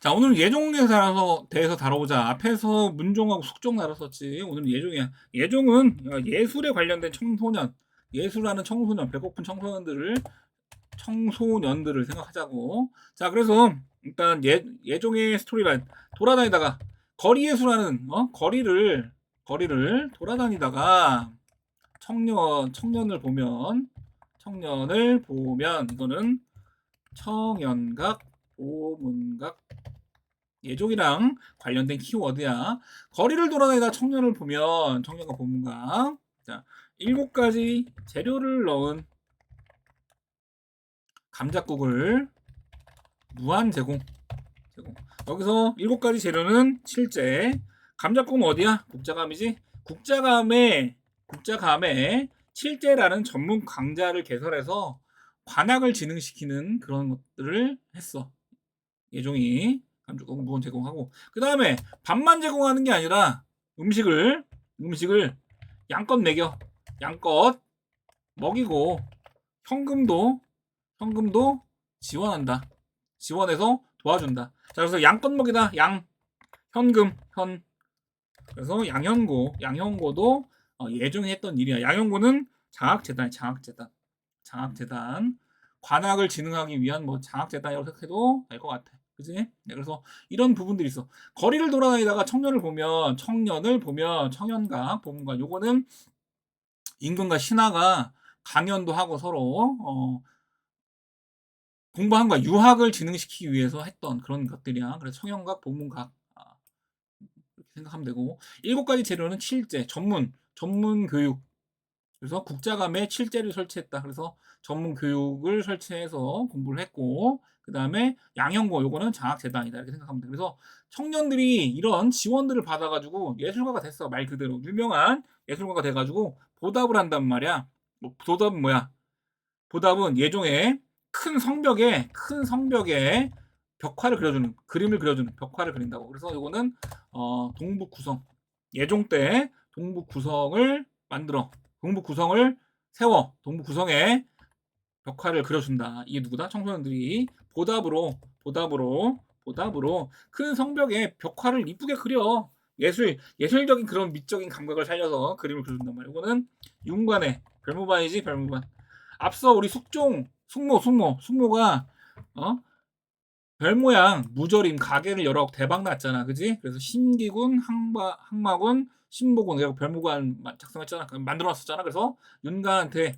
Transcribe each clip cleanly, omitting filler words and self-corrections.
자, 오늘 예종에 대해서 다뤄보자. 앞에서 문종하고 숙종 다뤘었지. 오늘은 예종이야. 예종은 예술에 관련된 청소년, 예술하는 청소년, 배고픈 청소년들을 생각하자고. 자, 그래서 일단 예종의 스토리라인. 돌아다니다가 거리 예술하는 거리를 돌아다니다가 청년을 보면 이거는 청연각, 보문각, 예족이랑 관련된 키워드야. 거리를 돌아다니다 청년과 보문각. 자, 7가지 재료를 넣은 감잣국을 무한 제공. 여기서 7가지 재료는 칠제. 감잣국은 어디야? 국자감이지? 국자감에 칠제라는 전문 강자를 개설해서 관악을 진흥시키는 그런 것들을 했어. 예종이 감쪽국 무건 제공하고, 그 다음에 밥만 제공하는 게 아니라 음식을 양껏 먹여, 양껏 먹이고 현금도 지원해서 도와준다. 자, 그래서 양껏 먹이다, 현금, 그래서 양현고도 예종이 했던 일이야. 양현고는 장학재단 관악을 진흥하기 위한 뭐 장학재단이라고 생각해도 될 것 같아. 그지? 네, 그래서 이런 부분들이 있어. 거리를 돌아다니다가 청년을 보면 청년각, 보문각. 요거는 임금과 신하가 강연도 하고 서로 공부함과 유학을 진흥시키기 위해서 했던 그런 것들이야. 그래서 청년각, 보문각 이렇게 생각하면 되고, 7가지 재료는 칠제, 전문 교육. 그래서 국자감에 칠제를 설치했다. 그래서 전문 교육을 설치해서 공부를 했고, 그 다음에 양형고, 요거는 장학재단이다. 이렇게 생각하면 돼. 그래서 청년들이 이런 지원들을 받아가지고 예술가가 됐어. 말 그대로. 유명한 예술가가 돼가지고 보답을 한단 말이야. 보답은 뭐야? 보답은 예종의 큰 성벽에 그림을 그려주는 벽화를 그린다고. 그래서 요거는 동북 구성. 예종 때 동북 구성을 세워 동북 구성에 벽화를 그려준다. 이게 누구다? 청소년들이 보답으로 큰 성벽에 벽화를 이쁘게 그려. 예술적인 그런 미적인 감각을 살려서 그림을 그려준단 말이야. 이거는 윤관의 별무반이지, 별무반. 앞서 우리 숙모가 별 모양 무절임 가게를 열어 대박 났잖아, 그지? 그래서 신기군, 항마군, 신보군, 내가 별무관 작성했잖아, 만들어놨었잖아. 그래서 윤가한테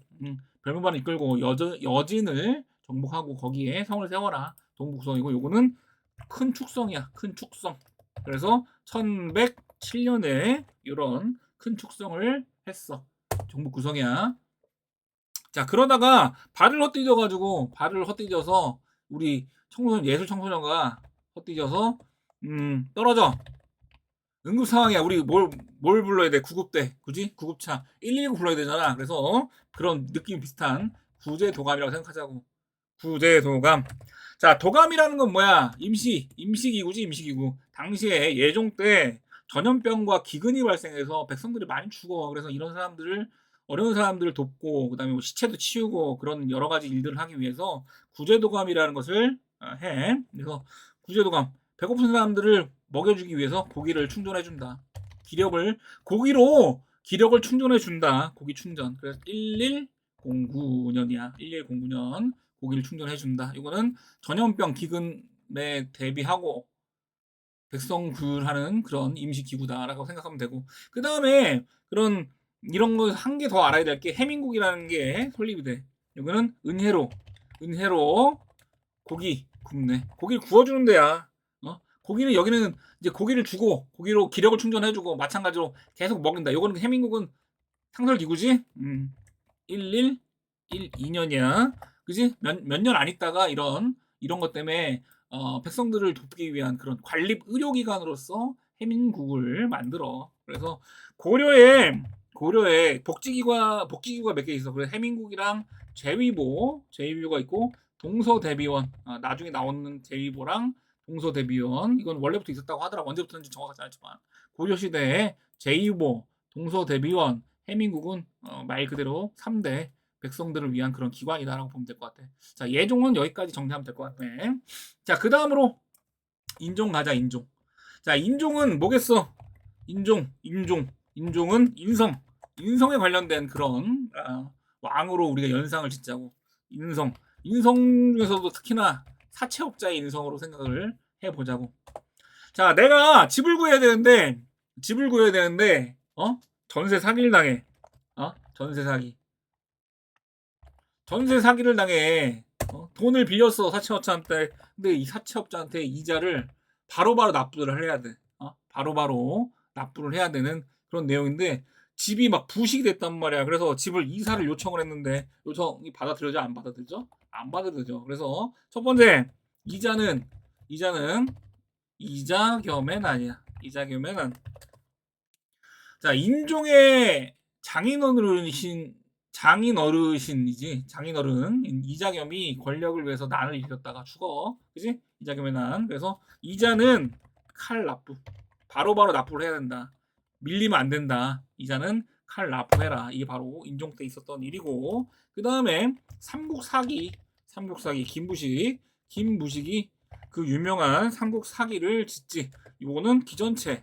별무관을 이끌고 여진을 정복하고 거기에 성을 세워라. 동북성이고, 요거는 큰 축성이야, 큰 축성. 그래서 1107년에 이런 큰 축성을 했어. 정북구성이야. 자, 그러다가 발을 헛디뎌서 우리 예술 청소년가 헛디뎌서 떨어져. 응급 상황이야. 우리 뭘 불러야 돼? 구급대, 그지? 구급차 119 불러야 되잖아. 그래서 그런 느낌 비슷한 구제도감이라고 생각하자고. 구제도감. 자, 도감이라는 건 뭐야? 임시기구지, 임시기구. 당시에 예종 때 전염병과 기근이 발생해서 백성들이 많이 죽어. 그래서 어려운 사람들을 돕고, 그다음에 뭐 시체도 치우고 그런 여러 가지 일들을 하기 위해서 구제도감이라는 것을 해. 그래서 구제도감, 배고픈 사람들을 먹여주기 위해서 고기를 충전해준다. 고기로 기력을 충전해준다. 고기 충전. 그래서 1109년이야. 1109년 고기를 충전해준다. 이거는 전염병 기근에 대비하고 백성 구휼하는 그런 임시기구다라고 생각하면 되고, 그 다음에 이런 거 한 개 더 알아야 될 게 해민국이라는 게 설립이 돼. 이거는 은혜로 고기 굽네. 고기를 구워주는 데야. 고기는 여기는 이제 고기를 주고 고기로 기력을 충전해주고 마찬가지로 계속 먹인다. 요거는 해민국은 상설기구지. 1112년이야. 그지? 몇 년 안 있다가 이런 것 때문에 백성들을 돕기 위한 그런 관립 의료기관으로서 해민국을 만들어. 그래서 고려에 복지기구가 몇 개 있어. 그래서 해민국이랑 제위보가 있고, 동서대비원, 나중에 나오는 제위보랑 동서대비원, 이건 원래부터 있었다고 하더라고. 언제부터인지 정확하지 않지만 고려 시대에 제위보, 동서대비원, 해민국은 말 그대로 3대 백성들을 위한 그런 기관이다라고 보면 될 것 같아. 자, 예종은 여기까지 정리하면 될 것 같네. 자, 그 다음으로 인종 가자, 인종. 자, 인종은 뭐겠어? 인종은 인성에 관련된 그런 왕으로 우리가 연상을 짓자고. 인성 중에서도 특히나 사채업자의 인성으로 생각을 해보자고. 자, 내가 집을 구해야 되는데 전세 사기를 당해. 전세 사기를 당해. 돈을 빌렸어, 사채업자한테. 근데 이 사채업자한테 이자를 바로바로 납부를 해야 돼. 바로바로 납부를 해야 되는 그런 내용인데, 집이 막 부식이 됐단 말이야. 그래서 집을 이사를 요청을 했는데, 요청이 받아들여져, 안 받아들여져? 안 받아들여져. 그래서 첫 번째, 이자는 이자 겸엔 아니야. 이자 겸엔. 자, 인종의 장인어른이지. 이자겸이 권력을 위해서 난을 일으켰다가 죽어. 그지? 이자겸의 난. 그래서 이자는 칼 납부. 바로바로 납부를 해야 된다. 밀리면 안 된다. 이자는 칼 납부해라. 이게 바로 인종 때 있었던 일이고, 그 다음에 삼국사기 김부식이 그 유명한 삼국사기를 짓지. 이거는 기전체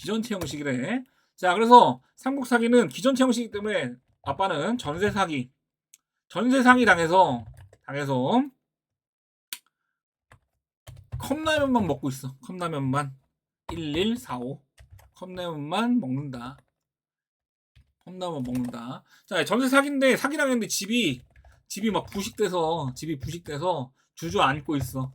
형식이래. 자, 그래서 삼국 사기는 기전체 형식이기 때문에 아빠는 전세 사기 당해서 컵라면만 먹고 있어. 컵라면만 1145 컵라면만 먹는다. 자, 전세 사기인데 사기 당했는데 집이 막 부식돼서 주저앉고 있어.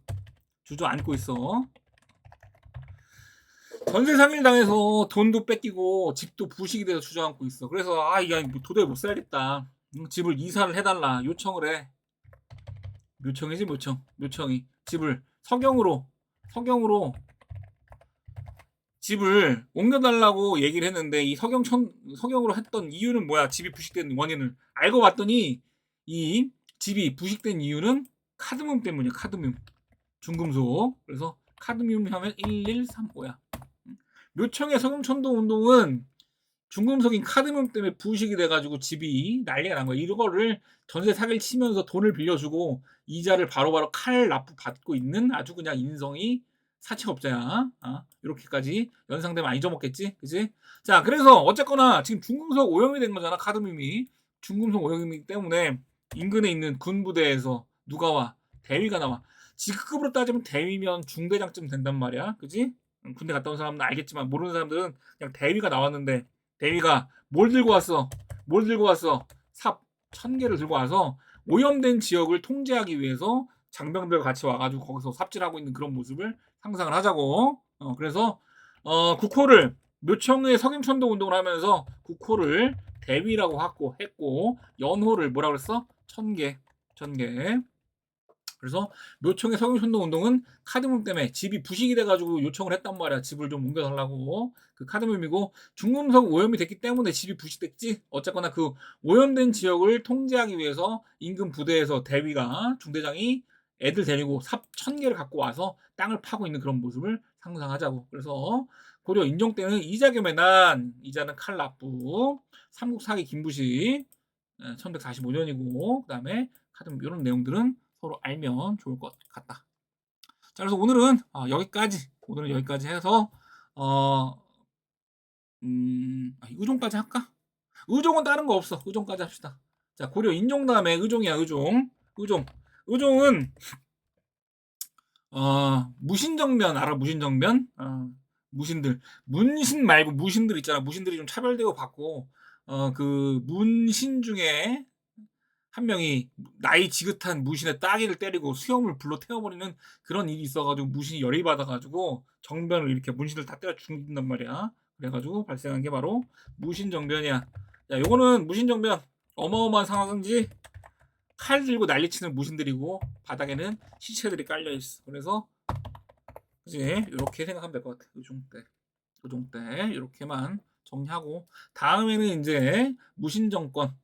전세 상일 당해서 돈도 뺏기고 집도 부식이 돼서 주저앉고 있어. 그래서 이거 도저히 못 살겠다. 집을 이사를 해달라 요청을 해. 묘청이 집을 서경으로 집을 옮겨달라고 얘기를 했는데, 이 서경으로 했던 이유는 뭐야? 집이 부식된 원인을 알고 봤더니 이 집이 부식된 이유는 카드뮴 때문이야. 카드뮴 중금속. 그래서 카드뮴 하면 1135야. 묘청의 서경천도 운동은 중금속인 카드뮴 때문에 부식이 돼가지고 집이 난리가 난 거야. 이거를 전세 사기를 치면서 돈을 빌려주고 이자를 바로바로 칼 납부 받고 있는 아주 그냥 인성이 사채업자야. 이렇게까지 연상되면 안 잊어먹겠지, 그지? 자, 그래서 어쨌거나 지금 중금속 오염이 된 거잖아. 카드뮴이 중금속 오염이기 때문에 인근에 있는 군부대에서 누가 와? 대위가 나와. 직급으로 따지면 대위면 중대장쯤 된단 말이야, 그지? 군대 갔다 온 사람은 알겠지만 모르는 사람들은 그냥 대위가 나왔는데, 대위가 뭘 들고 왔어? 삽 1000개를 들고 와서 오염된 지역을 통제하기 위해서 장병들과 같이 와가지고 거기서 삽질하고 있는 그런 모습을 상상을 하자고. 그래서 국호를 묘청의 서경천도 운동을 하면서 국호를 대위라고 했고, 연호를 뭐라 그랬어? 1000개. 그래서 묘청의 서경천도 운동은 카드뮴 때문에 집이 부식이 돼가지고 요청을 했단 말이야. 집을 좀 옮겨달라고. 그 카드뮴이고, 중금속 오염이 됐기 때문에 집이 부식됐지. 어쨌거나 그 오염된 지역을 통제하기 위해서 인근 부대에서 대위가, 중대장이 애들 데리고 삽 1000개를 갖고 와서 땅을 파고 있는 그런 모습을 상상하자고. 그래서 고려 인종 때는 이자 겸의 난, 이자는 칼 납부, 삼국사기 김부식 1145년이고, 그 다음에 카드뮴 이런 내용들은 서로 알면 좋을 것 같다. 자, 그래서 오늘은 여기까지 해서 의종까지 할까? 의종은 다른 거 없어. 의종까지 합시다. 자, 고려 인종 다음에 의종이야. 의종은 무신정변 알아? 무신정변? 무신들, 문신 말고 무신들 있잖아. 무신들이 좀 차별되고 받고, 그 문신 중에 한 명이 나이 지긋한 무신의 따귀를 때리고 수염을 불로 태워버리는 그런 일이 있어가지고 무신이 열이 받아가지고 정변을 이렇게 문신을 다 때려 죽인단 말이야. 그래가지고 발생한 게 바로 무신정변이야. 야, 요거는 무신정변 어마어마한 상황인지, 칼 들고 난리치는 무신들이고 바닥에는 시체들이 깔려 있어. 그래서 그지? 이렇게 생각하면 될 것 같아. 의종 때 이렇게만 정리하고, 다음에는 이제 무신 정변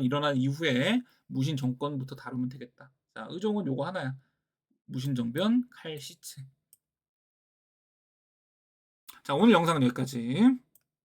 일어난 이후에 무신 정권부터 다루면 되겠다. 자, 의종은 요거 하나야. 무신 정변, 칼 시체. 자, 오늘 영상은 여기까지.